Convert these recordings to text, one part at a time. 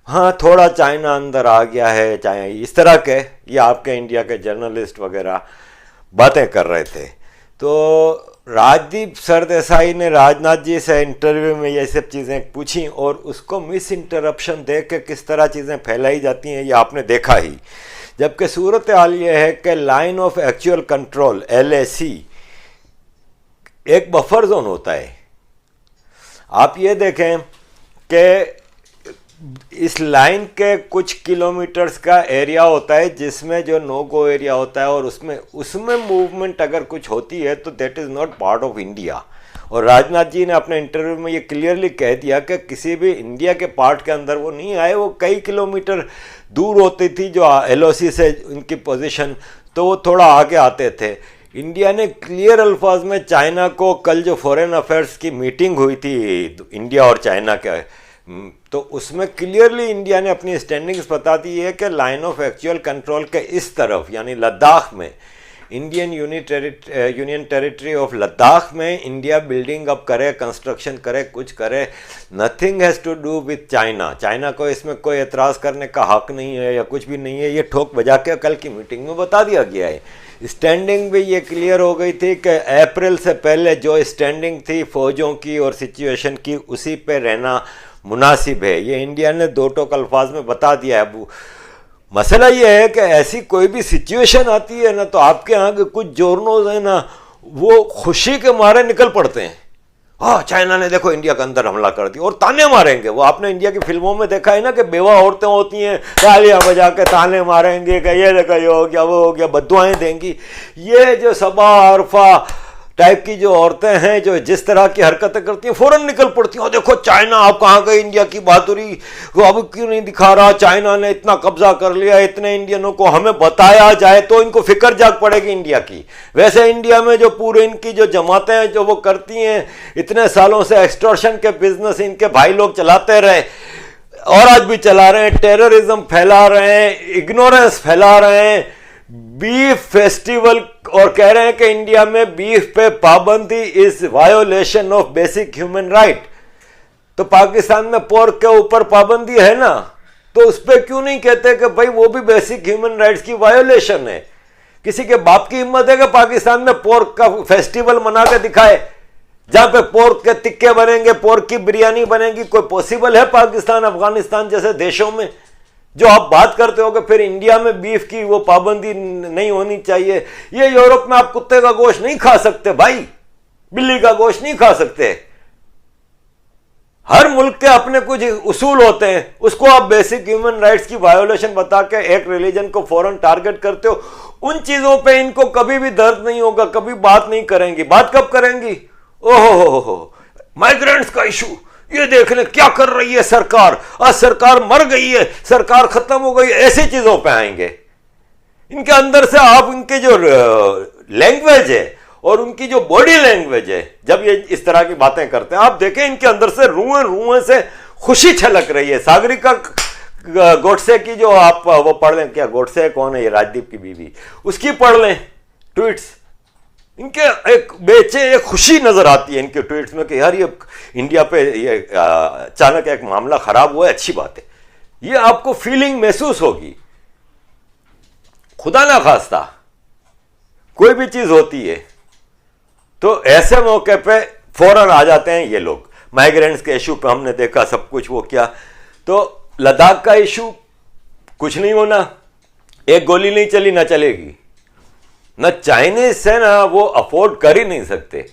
हाँ, थोड़ा चाइना अंदर आ गया है, चाहे इस तरह के ये आपके इंडिया के जर्नलिस्ट वगैरह बातें कर रहे थे। तो राजदीप सरदेसाई ने राजनाथ जी से इंटरव्यू में ये सब चीज़ें पूछी और उसको मिस इंटरप्शन दे के किस तरह चीज़ें फैलाई जाती हैं ये आपने देखा ही। जबकि सूरत हाल ये है कि line of actual control LAC एक बफर जोन होता है। आप ये देखें कि इस लाइन के कुछ किलोमीटर्स का एरिया होता है जिसमें जो नो गो एरिया होता है, और उसमें मूवमेंट अगर कुछ होती है तो that is not part of India. और राजनाथ जी ने अपने इंटरव्यू में ये क्लियरली कह दिया कि किसी भी इंडिया के पार्ट के अंदर वो नहीं आए, वो कई किलोमीटर दूर होती थी जो LOC से उनकी पोजीशन, तो वो थोड़ा आगे आते थे। इंडिया ने क्लियर अल्फाज में चाइना को, कल जो फॉरेन अफेयर्स की मीटिंग हुई थी इंडिया और चाइना के, तो उसमें क्लियरली इंडिया ने अपनी स्टैंडिंग्स बता दी है कि लाइन ऑफ एक्चुअल कंट्रोल के इस तरफ यानी लद्दाख में, Indian union territory of Ladakh में इंडिया बिल्डिंग अप करे, कंस्ट्रक्शन करे, कुछ करे, nothing has to do with China. China को इसमें कोई एतराज़ करने का हक नहीं है या कुछ भी नहीं है, ये ठोक बजा के कल की मीटिंग में बता दिया गया है। स्टैंडिंग भी ये क्लियर हो गई थी कि अप्रैल से पहले जो स्टैंडिंग थी फौजों की और सिचुएशन की, उसी पे रहना मुनासिब है। ये इंडिया ने दो टोक अल्फाज में बता दिया है। मसला ये है कि ऐसी कोई भी सिचुएशन आती है ना, तो आपके यहाँ के कुछ जोरनोज हैं ना, वो खुशी के मारे निकल पड़ते हैं, हाँ चाइना ने देखो इंडिया के अंदर हमला कर दिया, और ताने मारेंगे। वो आपने इंडिया की फिल्मों में देखा है ना कि बेवा औरतें होती हैं, तालियां बजा के ताने मारेंगे कि ये देखो ये हो गया, वो हो गया, बद्दुआएं देंगी। ये जो सबा अरफा टाइप की जो औरतें हैं जो जिस तरह की हरकतें करती हैं, फौरन निकल पड़ती हैं, देखो चाइना आप कहाँ गए, इंडिया की बहादुरी वो अब क्यों नहीं दिखा रहा, चाइना ने इतना कब्जा कर लिया, इतने इंडियनों को हमें बताया जाए तो इनको फिक्र जाग पड़ेगी इंडिया की। वैसे इंडिया में जो पूरे इनकी जो जमातें हैं जो वो करती हैं, इतने सालों से एक्सटॉर्शन के बिजनेस इनके भाई लोग चलाते रहे और आज भी चला रहे हैं, टेररिज्म फैला रहे हैं, इग्नोरेंस फैला रहे हैं, बीफ फेस्टिवल, और कह रहे हैं कि इंडिया में बीफ पे पाबंदी is violation of basic human right. तो पाकिस्तान में पोर्क के ऊपर पाबंदी है ना, तो उस पर क्यों नहीं कहते कि भाई वो भी बेसिक ह्यूमन राइट्स की वायोलेशन है। किसी के बाप की हिम्मत है कि पाकिस्तान में पोर्क का फेस्टिवल मना के दिखाए, जहां पे पोर्क के टिक्के बनेंगे, पोर्क की बिरयानी बनेगी? कोई पॉसिबल है पाकिस्तान अफगानिस्तान जैसे देशों में? जो आप बात करते हो कि फिर इंडिया में बीफ की वो पाबंदी नहीं होनी चाहिए। ये यूरोप में आप कुत्ते का गोश्त नहीं खा सकते भाई, बिल्ली का गोश्त नहीं खा सकते। हर मुल्क के अपने कुछ उसूल होते हैं, उसको आप बेसिक ह्यूमन राइट्स की वायोलेशन बता के एक रिलीजन को फौरन टारगेट करते हो। उन चीजों पे इनको कभी भी दर्द नहीं होगा, कभी बात नहीं करेंगी। बात कब करेंगी? ओहो, माइग्रेंट्स का इशू, ये देख ले क्या कर रही है सरकार, आज सरकार मर गई है, सरकार खत्म हो गई, ऐसी चीजों पे आएंगे। इनके अंदर से आप इनके जो लैंग्वेज है और उनकी जो बॉडी लैंग्वेज है, जब ये इस तरह की बातें करते हैं, आप देखें इनके अंदर से रुएं रुएं से खुशी छलक रही है। सागरिका गोडसे की जो आप वो पढ़ लें, क्या गोडसे कौन है, ये राजदीप की बीवी, उसकी पढ़ लें ट्वीट्स, इनके एक बेचे एक खुशी नजर आती है इनके ट्वीट्स में कि यार ये इंडिया पे ये अचानक एक मामला खराब हुआ है, अच्छी बात है। ये आपको फीलिंग महसूस होगी। खुदा ना खास्ता कोई भी चीज होती है तो ऐसे मौके पे फौरन आ जाते हैं ये लोग। माइग्रेंट्स के इशू पे हमने देखा सब कुछ वो क्या, तो लद्दाख का इशू कुछ नहीं होना, एक गोली नहीं चली ना चलेगी। ना चाइनीज से ना वो अफोर्ड कर ही नहीं सकते।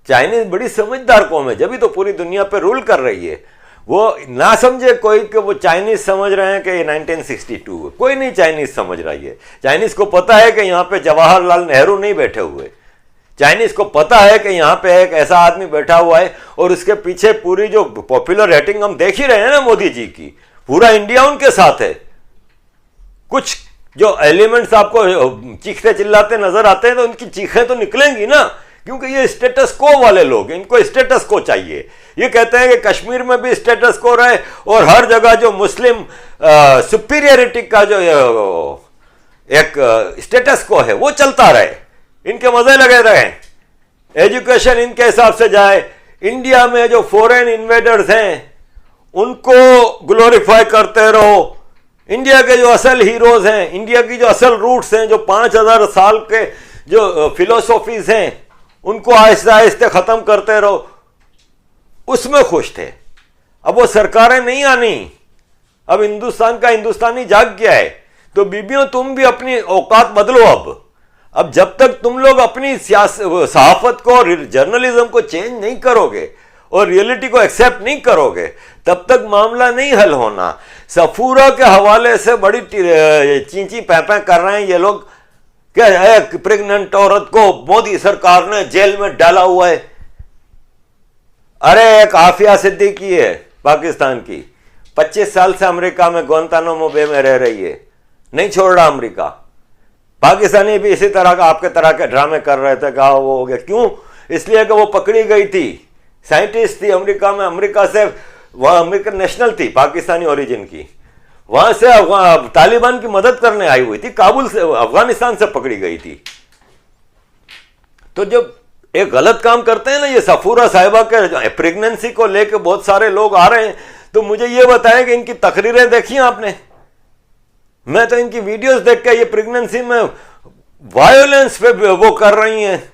चाइनीज बड़ी समझदार कौम है, जब भी तो पूरी दुनिया पे रूल कर रही है। वो ना समझे कोई कि वो चाइनीज समझ रहे हैं कि ये 1962 है, कोई नहीं चाइनीज समझ रही है। चाइनीज को पता है कि यहाँ पे जवाहरलाल नेहरू नहीं बैठे हुए, चाइनीज को पता है कि यहाँ पे एक ऐसा आदमी बैठा हुआ है और उसके पीछे पूरी जो पॉपुलर रेटिंग हम देख ही रहे हैं ना मोदी जी की, पूरा इंडिया उनके साथ है। कुछ जो एलिमेंट्स आपको चीखते चिल्लाते नजर आते हैं तो उनकी चीखें तो निकलेंगी ना, क्योंकि ये स्टेटस को वाले लोग हैं, इनको स्टेटस को चाहिए। ये कहते हैं कि कश्मीर में भी स्टेटस को रहे और हर जगह जो मुस्लिम सुपीरियरिटी का जो एक स्टेटस को है वो चलता रहे, इनके मजे लगे रहे, एजुकेशन इनके हिसाब से जाए। इंडिया में जो फॉरेन इन्वेडर्स हैं उनको ग्लोरीफाई करते रहो। इंडिया के जो असल हीरोज हैं, इंडिया की जो असल रूट्स हैं, जो 5000 साल के जो फिलोसॉफीज हैं, उनको आहिस्ते आहिस्ते खत्म करते रहो, उसमें खुश थे। अब वो सरकारें नहीं आनी, अब हिंदुस्तान का हिंदुस्तानी जाग गया है। तो बीबियों, तुम भी अपनी औकात बदलो। अब जब तक तुम लोग अपनी सहाफत को और जर्नलिज्म को चेंज नहीं करोगे और रियलिटी को एक्सेप्ट नहीं करोगे, तब तक मामला नहीं हल होना। सफूरा के हवाले से बड़ी चींची पैपै कर रहे हैं ये लोग कि एक प्रेग्नेंट औरत को मोदी सरकार ने जेल में डाला हुआ है। अरे एक आफिया सिद्दीकी है पाकिस्तान की, 25 साल से अमेरिका में गुआंतानामो बे में रह रही है, नहीं छोड़ रहा अमेरिका। पाकिस्तानी भी इसी तरह का आपके तरह के ड्रामे कर रहे थे, कहा वो हो गया। क्यों? इसलिए कि वो पकड़ी गई थी, साइंटिस्ट थी अमेरिका में, अमेरिका से, वह अमेरिकन नेशनल थी, पाकिस्तानी ओरिजिन की, वहां से तालिबान की मदद करने आई हुई थी, काबुल से, अफगानिस्तान से पकड़ी गई थी। तो जब एक गलत काम करते हैं ना ये सफूरा साहिबा के प्रेगनेंसी को लेके बहुत सारे लोग आ रहे हैं, तो मुझे ये बताएं कि इनकी तकरीरें देखी आपने? मैं तो इनकी वीडियोस देख के, ये प्रेगनेंसी में वायोलेंस पे वो कर रही हैं,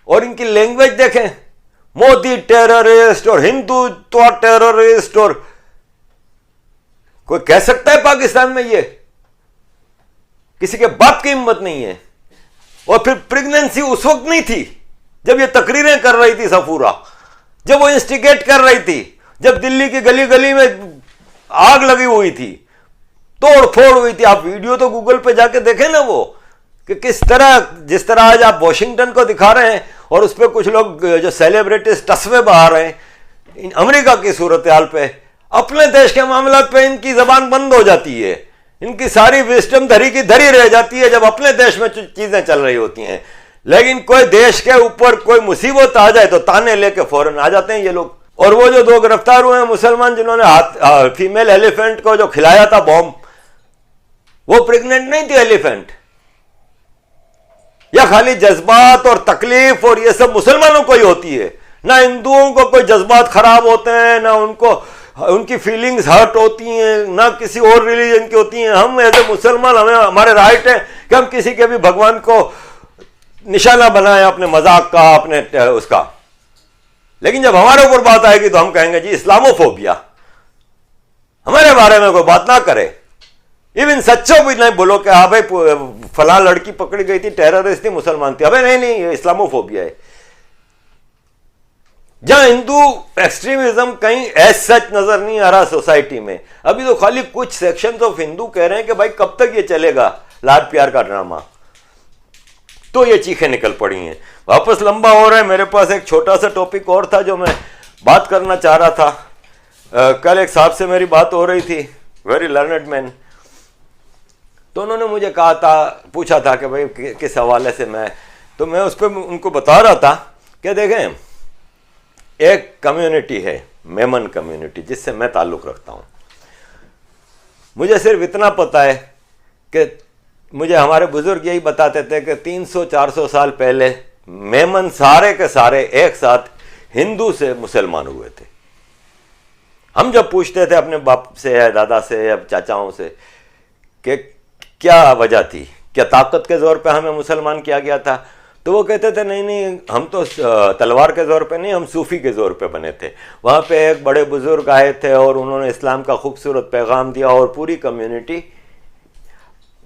और इनकी लैंग्वेज देखें, मोदी टेररिस्ट और हिंदुत्व टेररिस्ट, और कोई कह सकता है पाकिस्तान में ये? किसी के बाप की हिम्मत नहीं है। और फिर प्रेगनेंसी उस वक्त नहीं थी जब ये तकरीरें कर रही थी सफूरा, जब वो इंस्टिगेट कर रही थी, जब दिल्ली की गली गली में आग लगी हुई थी, तोड़ फोड़ हुई थी। आप वीडियो तो गूगल पे जाके देखें ना, वो कि किस तरह, जिस तरह आज आप वॉशिंगटन को दिखा रहे हैं और उस पर कुछ लोग जो सेलिब्रिटीज तस्वीर बहा रहे हैं अमेरिका की सूरत हाल पे, अपने देश के मामला पे इनकी जबान बंद हो जाती है, इनकी सारी विस्डम धरी की धरी रह जाती है जब अपने देश में चीजें चल रही होती हैं। लेकिन कोई देश के ऊपर कोई मुसीबत आ जाए तो ताने लेके फौरन आ जाते हैं ये लोग। और वो जो 2 गिरफ्तार हुए हैं मुसलमान, जिन्होंने फीमेल एलिफेंट को जो खिलाया था बॉम्ब, वो प्रेग्नेंट नहीं थी एलिफेंट, या खाली जज्बात और तकलीफ और ये सब मुसलमानों को ही होती है? ना हिंदुओं को कोई जज्बात खराब होते हैं, ना उनको उनकी फीलिंग्स हर्ट होती हैं, ना किसी और रिलीजन की होती हैं। हम एज ए मुसलमान, हमें हमारे राइट है कि हम किसी के भी भगवान को निशाना बनाएं अपने मजाक का, अपने उसका। लेकिन जब हमारे ऊपर बात आएगी तो हम कहेंगे जी इस्लामोफोबिया, हमारे बारे में कोई बात ना करे। इवन सच्चो भी नहीं बोलो कि हाँ भाई फला लड़की पकड़ी गई थी, टेररिस्ट थी, मुसलमान थी। अबे नहीं, ये इस्लामोफोबिया है। जहां हिंदू एक्सट्रीमिज्म कहीं एज सच नजर नहीं आ रहा सोसाइटी में, अभी तो खाली कुछ सेक्शंस ऑफ हिंदू कह रहे हैं कि भाई कब तक ये चलेगा लाड प्यार का ड्रामा। तो ये चीखें निकल पड़ी हैं। वापस लंबा हो रहा है। मेरे पास एक छोटा सा टॉपिक और था जो मैं बात करना चाह रहा था। कल एक साहब से मेरी बात हो रही थी, वेरी लर्नड मैन। तो उन्होंने मुझे कहा था, पूछा था कि भाई किस हवाले से मैं उस पर उनको बता रहा था कि देखें, एक कम्युनिटी है मेमन कम्युनिटी, जिससे मैं ताल्लुक़ रखता हूँ। मुझे सिर्फ इतना पता है कि मुझे हमारे बुजुर्ग यही बताते थे कि 300-400 साल पहले मेमन सारे के सारे एक साथ हिंदू से मुसलमान हुए थे। हम जब पूछते थे अपने बाप से या दादा से या चाचाओं से कि क्या वजह थी, क्या ताकत के ज़ोर पे हमें मुसलमान किया गया था, तो वो कहते थे नहीं, हम तो तलवार के ज़ोर पे नहीं, हम सूफ़ी के ज़ोर पे बने थे। वहाँ पे एक बड़े बुज़ुर्ग आए थे और उन्होंने इस्लाम का खूबसूरत पैगाम दिया और पूरी कम्युनिटी।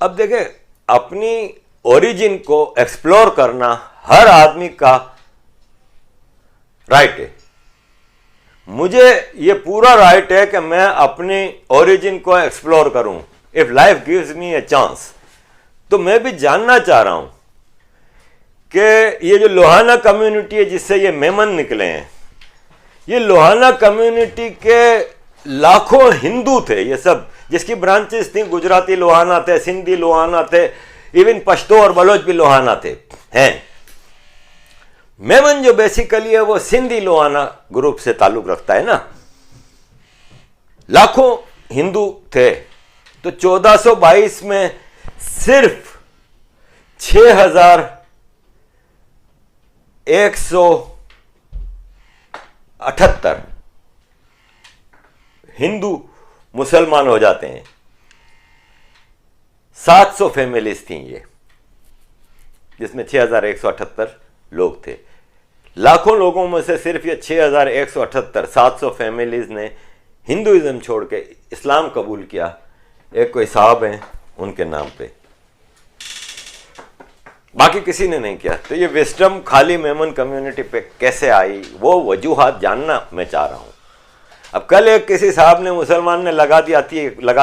अब देखें, अपनी ओरिजिन को एक्सप्लोर करना हर आदमी का राइट है। मुझे ये पूरा राइट है कि मैं अपनी ओरिजिन को एक्सप्लोर करूं। If life gives me a chance, तो मैं भी जानना चाह रहा हूं कि ये जो लोहाना कम्युनिटी है जिससे ये मेमन निकले हैं, ये लोहाना कम्युनिटी के लाखों हिंदू थे ये सब, जिसकी ब्रांचेस थी। गुजराती लोहाना थे, सिंधी लोहाना थे, इवन पश्तो और बलोच भी लोहाना थे हैं। मेमन जो बेसिकली है वो सिंधी लोहाना ग्रुप से ताल्लुक रखता है ना। लाखों हिंदू थे। तो 1422 में सिर्फ 6178 हिंदू मुसलमान हो जाते हैं। 700 फैमिलीज थी ये, जिसमें 6178 लोग थे। लाखों लोगों में से सिर्फ ये 6178 700 फैमिलीज ने हिंदुइज्म छोड़ के इस्लाम कबूल किया। एक कोई साहब हैं उनके नाम पे, बाकी किसी ने नहीं किया। तो ये विस्डम खाली मेमन कम्युनिटी पे कैसे आई, वो वजूहात जानना मैं चाह रहा हूं। अब कल एक किसी साहब ने, मुसलमान ने लगा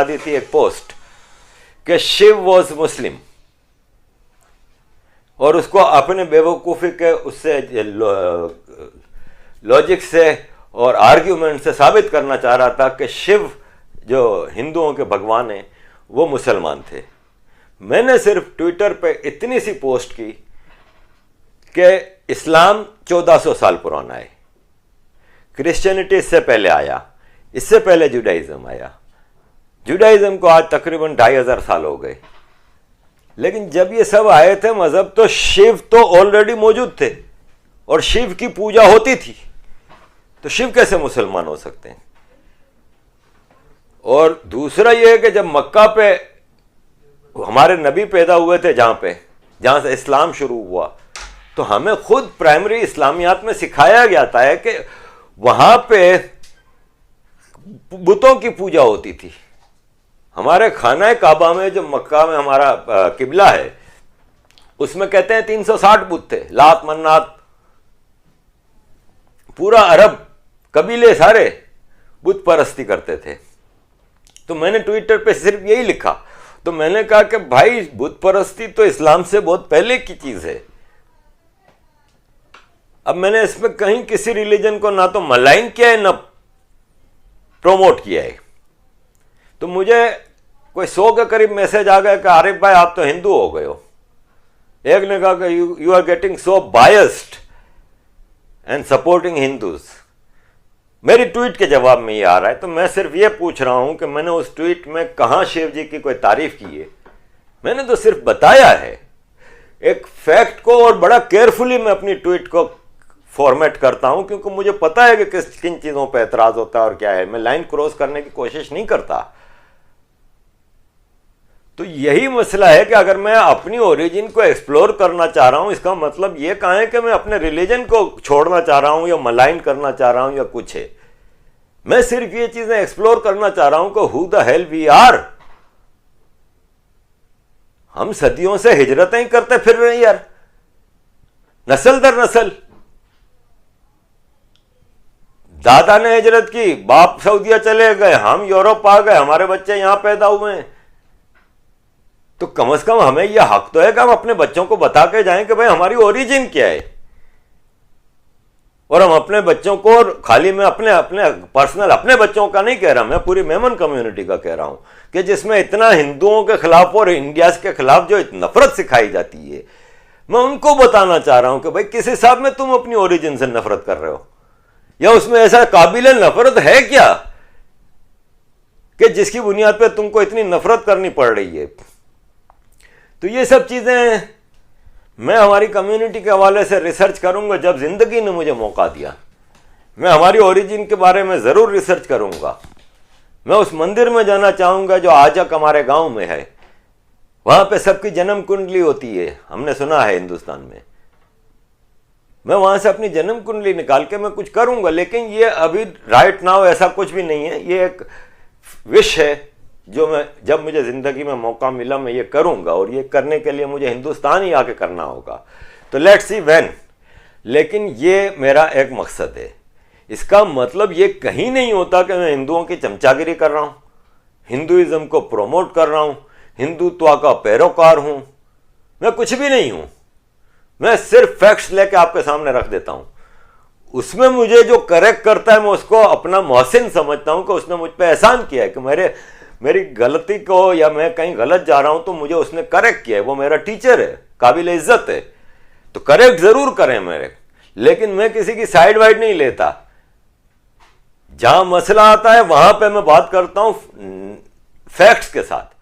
दी थी एक पोस्ट कि शिव वॉज मुस्लिम, और उसको अपने बेवकूफ़ी के उससे लॉजिक से और आर्ग्यूमेंट से साबित करना चाह रहा था कि शिव जो हिंदुओं के भगवान हैं वो मुसलमान थे। मैंने सिर्फ ट्विटर पे इतनी सी पोस्ट की कि इस्लाम 1400 साल पुराना है, क्रिश्चियनिटी इससे पहले आया, इससे पहले जुडाइज्म आया। जुडाइज्म को आज तकरीबन 2500 साल हो गए। लेकिन जब ये सब आए थे मजहब, तो शिव तो ऑलरेडी मौजूद थे और शिव की पूजा होती थी, तो शिव कैसे मुसलमान हो सकते हैं? और दूसरा यह है कि जब मक्का पे हमारे नबी पैदा हुए थे, जहां से इस्लाम शुरू हुआ, तो हमें खुद प्राइमरी इस्लामियात में सिखाया गया है कि वहां पे बुतों की पूजा होती थी। हमारे खाना काबा में, जो मक्का में हमारा किबला है, उसमें कहते हैं 360 बुत थे। लात मन्नात, पूरा अरब कबीले सारे बुत परस्ती करते थे। तो मैंने ट्विटर पे सिर्फ यही लिखा। तो मैंने कहा कि भाई, बुत परस्ती तो इस्लाम से बहुत पहले की चीज है। अब मैंने इसमें कहीं किसी रिलीजन को ना तो मलाइन किया है ना प्रमोट किया है। तो मुझे कोई 100 के करीब मैसेज आ गया कि आरिफ भाई आप तो हिंदू हो गए हो। एक ने कहा कि you are getting so biased and supporting Hindus. मेरी ट्वीट के जवाब में ये आ रहा है। तो मैं सिर्फ ये पूछ रहा हूं कि मैंने उस ट्वीट में कहां शिव जी की कोई तारीफ की है? मैंने तो सिर्फ बताया है एक फैक्ट को, और बड़ा केयरफुली मैं अपनी ट्वीट को फॉर्मेट करता हूं, क्योंकि मुझे पता है कि किन चीजों पर एतराज होता है और क्या है। मैं लाइन क्रॉस करने की कोशिश नहीं करता। तो यही मसला है कि अगर मैं अपनी ओरिजिन को एक्सप्लोर करना चाह रहा हूं, इसका मतलब ये कहां है कि मैं अपने रिलीजन को छोड़ना चाह रहा हूं या मलाइन करना चाह रहा हूं या कुछ है। मैं सिर्फ ये चीजें एक्सप्लोर करना चाह रहा हूं कि who the hell we are. हम सदियों से हिजरतें ही करते फिर रहे हैं यार, नस्ल दर नस्ल। दादा ने हिजरत की, बाप सऊदीया चले गए, हम यूरोप आ गए, हमारे बच्चे यहां पैदा हुए हैं। तो कम से कम हमें यह हक तो है कि हम अपने बच्चों को बता के जाएं कि भाई हमारी ओरिजिन क्या है। और हम अपने बच्चों को, खाली मैं अपने पर्सनल अपने बच्चों का नहीं कह रहा, मैं पूरी मेमन कम्युनिटी का कह रहा हूं कि जिसमें इतना हिंदुओं के खिलाफ और इंडिया के खिलाफ जो नफरत सिखाई जाती है, मैं उनको बताना चाह रहा हूं कि भाई किस हिसाब में तुम अपनी ओरिजिन से नफरत कर रहे हो, या उसमें ऐसा काबिल नफरत है क्या कि जिसकी बुनियाद पर तुमको इतनी नफरत करनी पड़ रही है। तो ये सब चीजें मैं हमारी कम्युनिटी के हवाले से रिसर्च करूंगा जब जिंदगी ने मुझे मौका दिया। मैं हमारी ओरिजिन के बारे में जरूर रिसर्च करूंगा। मैं उस मंदिर में जाना चाहूंगा जो आजक हमारे गांव में है। वहां पे सबकी जन्म कुंडली होती है, हमने सुना है हिंदुस्तान में। मैं वहां से अपनी जन्म कुंडली निकाल के मैं कुछ करूंगा, लेकिन ये अभी राइट नाउ ऐसा कुछ भी नहीं है। ये एक विश है जो मैं, जब मुझे जिंदगी में मौका मिला मैं ये करूंगा, और ये करने के लिए मुझे हिंदुस्तान ही आके करना होगा। तो लेट्स सी व्हेन। लेकिन ये मेरा एक मकसद है। इसका मतलब ये कहीं नहीं होता कि मैं हिंदुओं की चमचागिरी कर रहा हूं, हिंदुइज्म को प्रमोट कर रहा हूं, हिंदुत्व का पैरोकार हूं। मैं कुछ भी नहीं हूं। मैं सिर्फ फैक्ट्स लेके आपके सामने रख देता हूं। उसमें मुझे जो करेक्ट करता है मैं उसको अपना मोहसिन समझता हूं कि उसने मुझ पर एहसान किया है कि मेरी गलती को, या मैं कहीं गलत जा रहा हूं तो मुझे उसने करेक्ट किया है। वो मेरा टीचर है, काबिल इज्जत है, तो करेक्ट जरूर करें मेरे। लेकिन मैं किसी की साइड वाइड नहीं लेता। जहां मसला आता है वहां पे मैं बात करता हूं फैक्ट्स के साथ।